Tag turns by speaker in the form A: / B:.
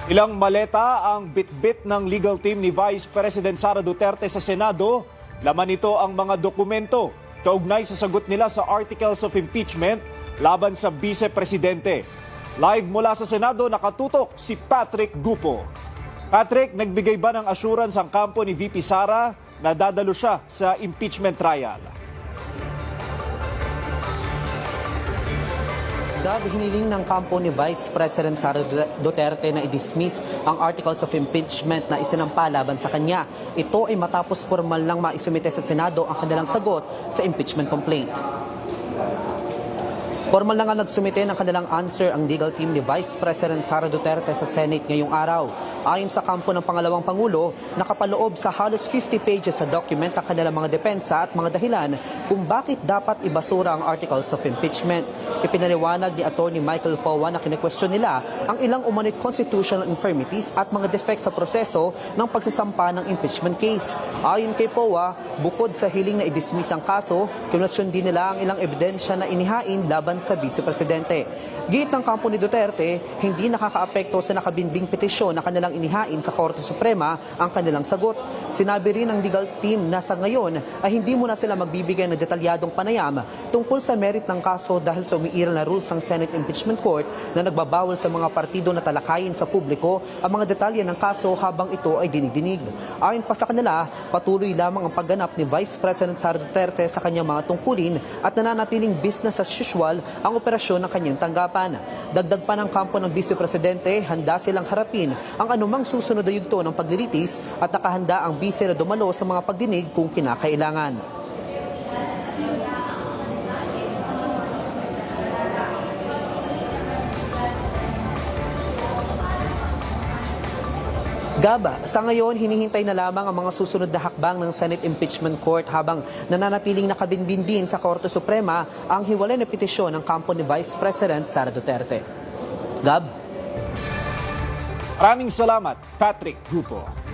A: Ilang maleta ang bitbit ng legal team ni Vice President Sara Duterte sa Senado. Laman nito ang mga dokumento kaugnay sa sagot nila sa Articles of Impeachment laban sa Vice Presidente. Live mula sa Senado, nakatutok si Patrick Gupo. Patrick, nagbigay ba ng assurance ang kampo ni VP Sara na dadalo siya sa impeachment trial?
B: Hiniling ng kampo ni Vice President Sara Duterte na i-dismiss ang Articles of Impeachment na isinampa laban sa kanya. Ito ay matapos formal lang maisumite sa Senado ang kanilang sagot sa impeachment complaint. Formal na nga nagsumite ng kanilang answer ang legal team ni Vice President Sara Duterte sa Senate ngayong araw. Ayon sa kampo ng pangalawang Pangulo, nakapaloob sa halos 50 pages sa document ang kanilang mga depensa at mga dahilan kung bakit dapat ibasura ang Articles of Impeachment. Ipinaliwanag ni Attorney Michael Powa na kine-question nila ang ilang umanit constitutional infirmities at mga defects sa proseso ng pagsasampa ng impeachment case. Ayon kay Powa, bukod sa hiling na i-dismiss ang kaso, kinwestiyon din nila ang ilang ebidensya na inihain laban sa Vice Presidente. Giit ng kampo ni Duterte, hindi nakakaapekto sa nakabinbing petisyon na kanilang inihain sa Korte Suprema ang kanilang sagot. Sinabi rin ng legal team na sa ngayon ay hindi muna sila magbibigay ng detalyadong panayam tungkol sa merit ng kaso dahil sa umiiral na rules ng Senate Impeachment Court na nagbabawal sa mga partido na talakayin sa publiko ang mga detalye ng kaso habang ito ay dinidinig. Ayon pa sa kanila, patuloy lamang ang pagganap ni Vice President Sara Duterte sa kanyang mga tungkulin at nananatiling business as usual ang operasyon ng kanyang tanggapan. Dagdag pa ng kampo ng Vice Presidente, handa silang harapin ang anumang susunod na yugto ng paglilitis at nakahanda ang Vice na dumalo sa mga pagdinig kung kinakailangan. Gaba, sa ngayon, hinihintay na lamang ang mga susunod na hakbang ng Senate Impeachment Court habang nananatiling nakabinbin din sa Korte Suprema ang hiwalay na petisyon ng kampo ni Vice President Sara Duterte. Gab?
A: Maraming salamat, Patrick Gupo.